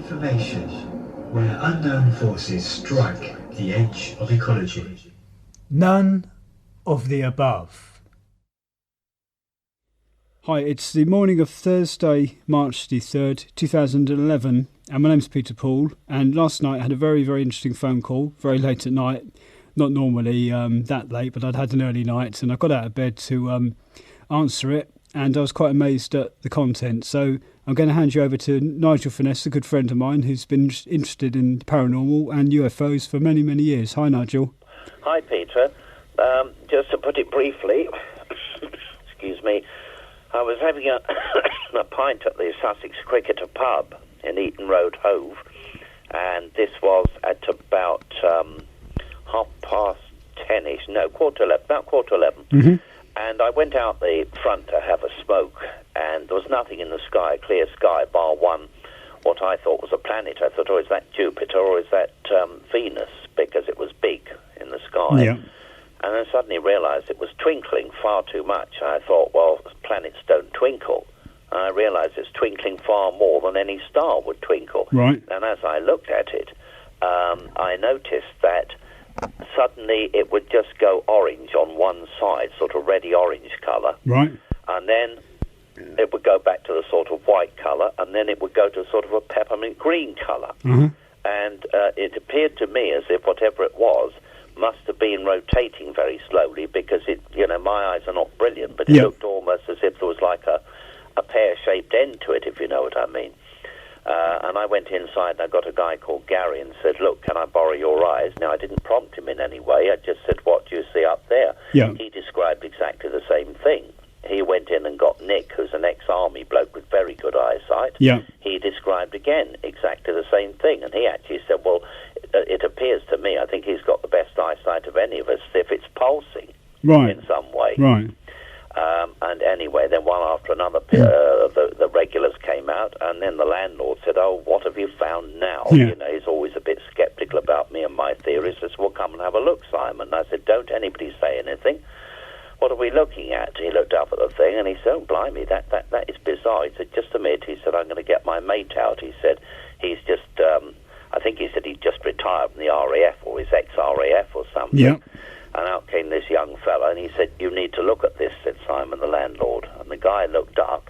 information where unknown forces strike the edge of ecology. None of the above. Hi, it's the morning of Thursday, March the 3rd, 2011, and my name's Peter Poole, and last night I had a very, very interesting phone call, very late at night, not normally that late, but I'd had an early night, and I got out of bed to answer it, and I was quite amazed at the content, so I'm going to hand you over to Nigel Furness, a good friend of mine, who's been interested in paranormal and UFOs for many, many years. Hi, Nigel. Hi, Peter. Just to put it briefly, excuse me, I was having a pint at the Sussex Cricketer pub in Eaton Road, Hove, and this was at about 10:30ish, no, about quarter to 11. Mm-hmm. And I went out the front to have a smoke, and there was nothing in the sky, clear sky, bar one, what I thought was a planet. I thought, oh, is that Jupiter or is that Venus? Because it was big in the sky. Yeah. And then suddenly realised it was twinkling far too much. I thought, well, planets don't twinkle. And I realised it's twinkling far more than any star would twinkle. Right. And as I looked at it, I noticed that suddenly it would just go orange on one side, sort of reddy-orange colour. Right. And then it would go back to the sort of white colour, and then it would go to sort of a peppermint green colour. Mm-hmm. And it appeared to me as if whatever it was must have been rotating very slowly, because it, my eyes are not brilliant, but it looked almost as if there was like a pear-shaped end to it, if you know what I mean. And I went inside and I got a guy called Gary and said, look, can I borrow your eyes? Now, I didn't prompt him in any way. I just said, what do you see up there? Yeah. He described exactly the same thing. He went in and got Nick, who's an ex-army bloke with very good eyesight. Yeah. He described again exactly the same thing. And he actually said, well, it appears to me, I think he's got the best eyesight of any of us, if it's pulsing in some way. Right. And anyway, then one after another, the regulars came out, and then the landlord said, oh, what have you found now? Yeah. He's always a bit sceptical about me and my theories. He says, well, come and have a look, Simon. And I said, don't anybody say anything. What are we looking at? He looked up at the thing, and he said, oh, blimey, that is bizarre. He said, just a minute. He said, I'm going to get my mate out. He said, he's just, I think he said he'd just retired from the RAF, or his ex-RAF or something. Yeah. And out came this young fella, and he said, you need to look at this, said Simon, the landlord. And the guy looked up,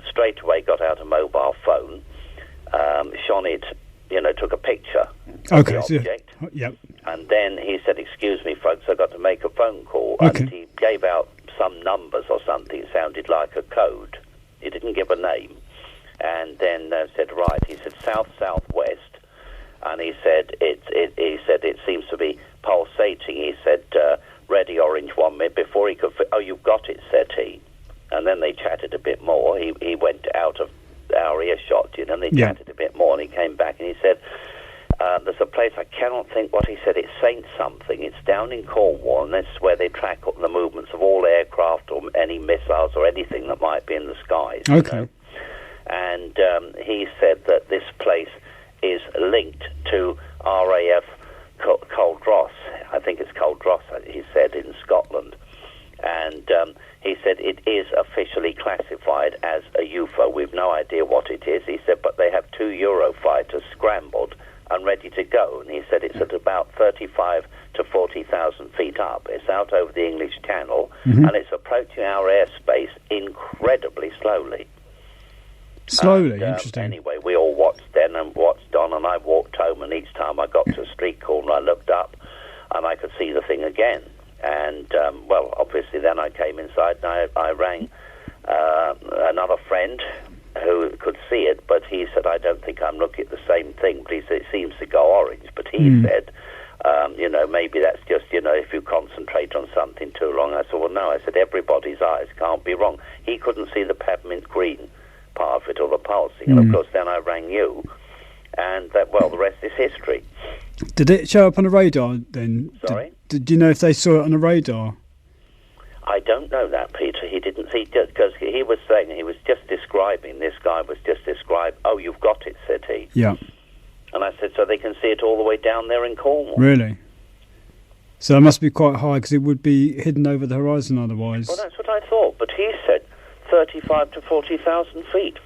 straight away got out a mobile phone, shone it, took a picture of the object. Yep. And then he said, excuse me, folks, I've got to make a phone call. Okay. And he gave out some numbers or something. It sounded like a code. He didn't give a name. And then said, right, he said, south-southwest. And he said, it seems to be pulsating. He said, reddy orange 1 minute before he could. Oh, you've got it, said he. And then they chatted a bit more. He went out of our earshot, and they chatted a bit more. And he came back and he said, there's a place, I cannot think what he said. It's Saint something. It's down in Cornwall, and that's where they track the movements of all aircraft or any missiles or anything that might be in the skies. Okay. And he said that this place is linked to RAF Culdross. I think it's Culdross, he said, in Scotland. And he said it is officially classified as a UFO. We've no idea what it is. He said, but they have 2 Eurofighters scrambled and ready to go. And he said it's at about 35 to 40,000 feet up. It's out over the English Channel, and it's approaching our airspace incredibly slowly. Interesting. Anyway, we all watched then and watched on, and I walked home, and each time I got to a street corner, I looked up, and I could see the thing again. And, well, obviously then I came inside, and I rang another friend who could see it, but he said, I don't think I'm looking at the same thing. But he said, it seems to go orange. But he said, maybe that's just, if you concentrate on something too long. I said, well, no. I said, everybody's eyes can't be wrong. He couldn't see the peppermint green part of it or the pulsing. And, of course, then I rang you, and the rest is history. Did it show up on a radar then? Sorry? Did you know if they saw it on a radar? I don't know that, Peter. He didn't see, because he was saying, he was just describing, this guy was just describing, oh, you've got it, said he. Yeah. And I said, so they can see it all the way down there in Cornwall. Really? So it must be quite high, because it would be hidden over the horizon otherwise. Well, that's what I thought, but he said 35 to 40,000 feet.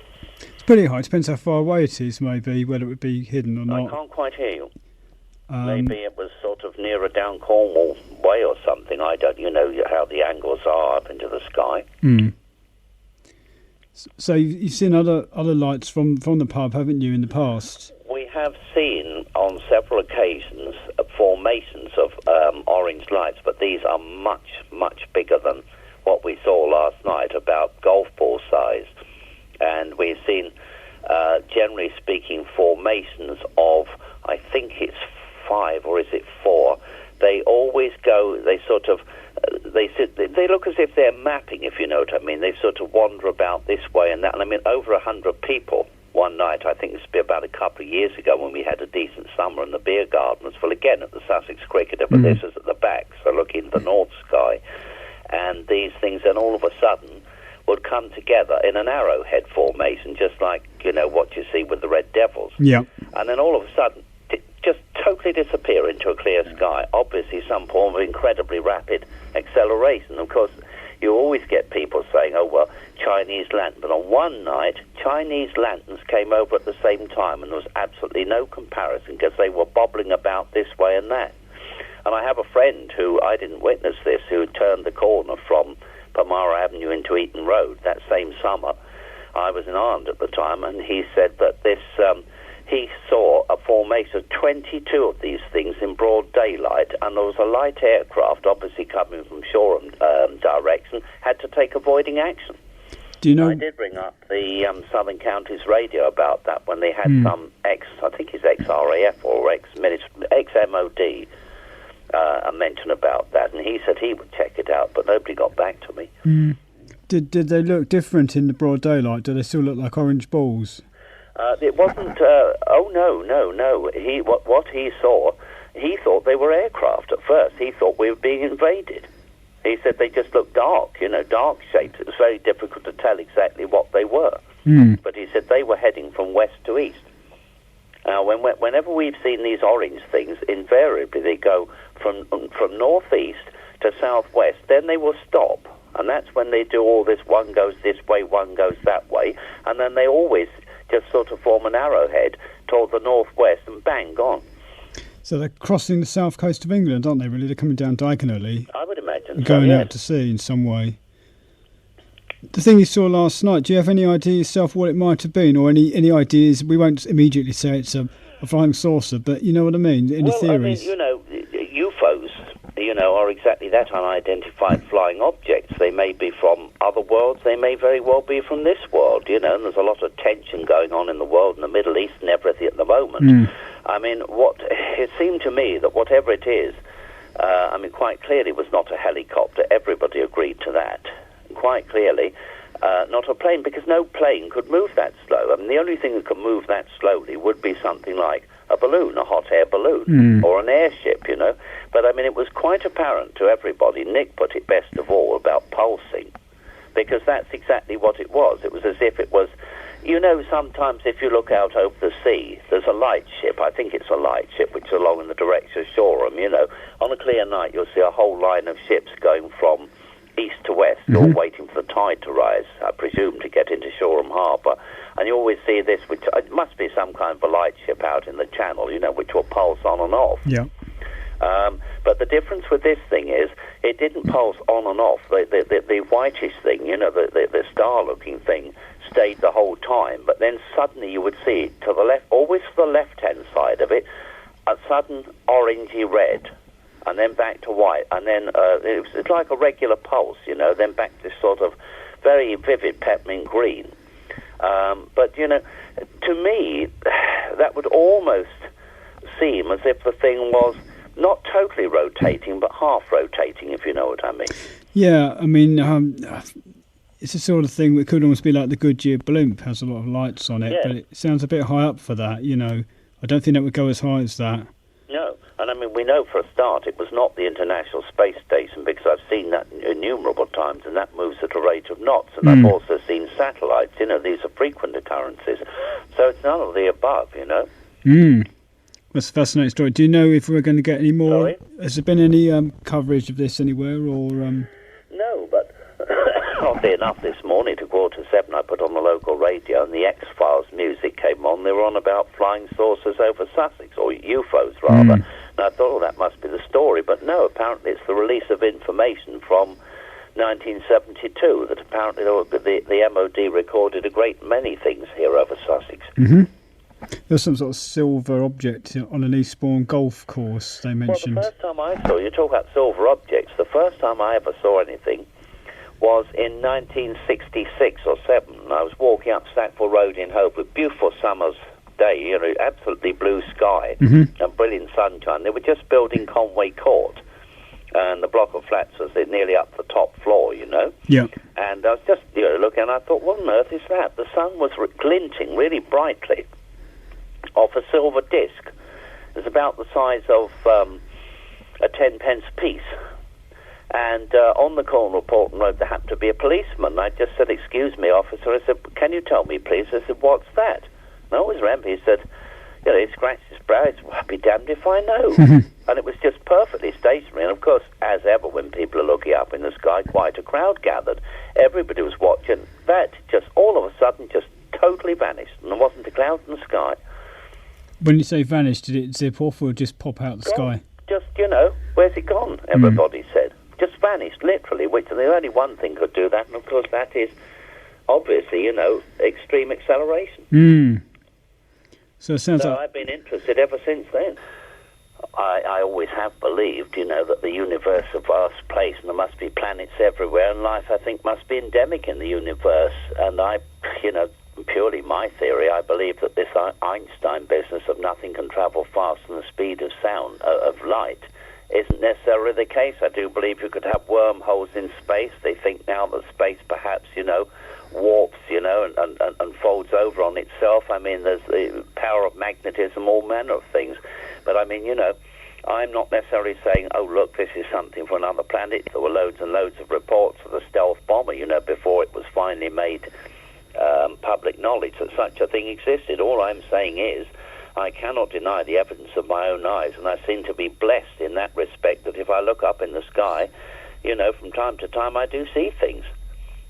pretty high. Depends how far away it is, maybe, whether it would be hidden or not. I can't quite hear you. Maybe it was sort of nearer down Cornwall way or something. I don't, how the angles are up into the sky. Mm. So you've seen other lights from the pub, haven't you, in the past? We have seen on several occasions formations of orange lights, but these are much, much bigger than what we saw last night, about golf ball size. And we've seen, generally speaking, formations of, I think it's 5 or is it 4. They always go, they sort of, they look as if they're mapping, if you know what I mean. They sort of wander about this way and that. And I mean, over 100 people one night, I think this would be about a couple of years ago when we had a decent summer, and the beer garden was full again at the Sussex Cricketer, but this was at the back, so looking at the North Sky. And these things then all of a sudden would come together in an arrowhead formation, just like, what you see with the Red Devils. Yeah. And then all of a sudden, just totally disappear into a clear sky. Obviously some form of incredibly rapid acceleration. Of course, you always get people saying, oh, well, Chinese lantern. But on one night, Chinese lanterns came over at the same time, and there was absolutely no comparison because they were bobbling about this way and that. And I have a friend who, I didn't witness this, who turned the corner from Palmyra Avenue into Eaton Road that same summer. I was in Ireland at the time, and he said that this... he saw a formation of 22 of these things in broad daylight, and there was a light aircraft, obviously coming from Shoreham direction, had to take avoiding action. Do you know? I did ring up the Southern Counties radio about that when they had some I think it's ex-RAF or ex-MOD, a mention about that, and he said he would check it out, but nobody got back to me. Mm. Did they look different in the broad daylight? Do they still look like orange balls? It wasn't. No. What he saw, he thought they were aircraft at first. He thought we were being invaded. He said they just looked dark, dark shapes. It was very difficult to tell exactly what they were. Mm. But he said they were heading from west to east. Now, whenever we've seen these orange things, invariably they go from northeast to southwest. Then they will stop, and that's when they do all this. One goes this way, one goes that way, and then they always just sort of form an arrowhead toward the northwest, and bang, gone. So they're crossing the south coast of England, aren't they, really? They're coming down diagonally. I would imagine going yes. out to sea in some way. The thing you saw last night, do you have any idea yourself what it might have been, or any ideas? We won't immediately say it's a flying saucer, but you know what I mean? Any theories? I mean, UFOs, are exactly that, unidentified flying objects. They may be from other worlds, they may very well be from this world, and there's a lot of tension going on in the world, in the Middle East and everything at the moment. Mm. I mean, it seemed to me that whatever it is, quite clearly was not a helicopter. Everybody agreed to that. Quite clearly, not a plane, because no plane could move that slow. I mean, the only thing that could move that slowly would be something like a balloon, a hot air balloon, or an airship, But, I mean, it was quite apparent to everybody. Nick put it best of all about pulsing, because that's exactly what it was. It was as if it was, sometimes if you look out over the sea, there's a light ship. I think it's a light ship, which is along in the direction of Shoreham, On a clear night, you'll see a whole line of ships going from east to west, all waiting for the tide to rise, I presume, to get into Shoreham Harbour. And you always see this, which it must be some kind of a light ship out in the channel, which will pulse on and off. Yeah. But the difference with this thing is it didn't pulse on and off. The whitish thing, the star-looking thing, stayed the whole time. But then suddenly you would see it to the left, always to the left-hand side of it, a sudden orangey red, and then back to white, and then it's like a regular pulse, then back to sort of very vivid peppermint green. But, to me, that would almost seem as if the thing was not totally rotating, but half rotating, if you know what I mean. Yeah, I mean, it's the sort of thing that could almost be like the Goodyear blimp, has a lot of lights on it, yeah. But it sounds a bit high up for that, I don't think that would go as high as that. No, and I mean, we know for a start it was not the International Space Station, because I've seen that innumerable times, and that moves at a rate of knots, and I've also seen satellites, these are frequent occurrences. So it's none of the above, That's a fascinating story. Do you know if we're going to get any more? Sorry? Has there been any coverage of this anywhere, or? No, but oddly enough, this morning at 6:45, I put on the local radio, and the X-Files music came on. They were on about flying saucers over Sussex, or UFOs rather. And I thought, oh, that must be the story. But no, apparently it's the release of information from 1972 that apparently the MOD recorded a great many things here over Sussex. Mm-hmm. There's some sort of silver object on an Eastbourne golf course, they mentioned. Well, the first time I saw, you talk about silver objects, the first time I ever saw anything was in 1966 or 7. I was walking up Stackpole Road in Hove with beautiful summer's day, you know, absolutely blue sky and brilliant sunshine. They were just building Conway Court, and the block of flats was nearly up the top floor, you know. Yeah. And I was just, you know, looking, and I thought, what on earth is that? The sun was glinting really brightly off a silver disc. It was about the size of a 10-pence piece. And on the corner of Portland Road, there happened to be a policeman. I just said, excuse me, officer. I said, can you tell me, please? I said, what's that? And I always remember he said, you know, he scratched his brow. He said, well, I'd be damned if I know. And it was just perfectly stationary. And, of course, as ever, when people are looking up in the sky, quite a crowd gathered. Everybody was watching. That just all of a sudden just totally vanished. And there wasn't a cloud in the sky. When you say vanished, did it zip off or just pop out the sky? Just, you know, where's it gone? Everybody said. Just vanished, literally, which the only one thing could do that, and of course that is, obviously, you know, extreme acceleration. So it sounds like... I've been interested ever since then. I always have believed, you know, that the universe is a vast place and there must be planets everywhere, and life, I think, must be endemic in the universe. And I, you know, purely my theory, I believe that this Einstein business of nothing can travel faster than the speed of sound, of light, isn't necessarily the case. I do believe you could have wormholes in space. They think now that space perhaps, you know, warps, you know, and folds over on itself. I mean, there's the power of magnetism, all manner of things. But I mean, you know, I'm not necessarily saying, oh, look, this is something for another planet. There were loads and loads of reports of the stealth bomber, you know, before it was finally made public knowledge that such a thing existed. All I'm saying is, I cannot deny the evidence of my own eyes, and I seem to be blessed in that respect, that if I look up in the sky, you know, from time to time I do see things.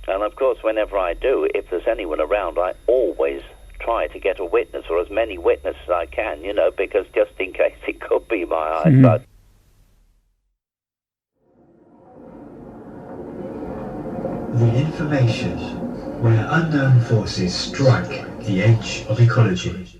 And of course, whenever I do, if there's anyone around, I always try to get a witness, or as many witnesses as I can, you know, because just in case it could be my eyesight. The information where unknown forces strike the edge of ecology.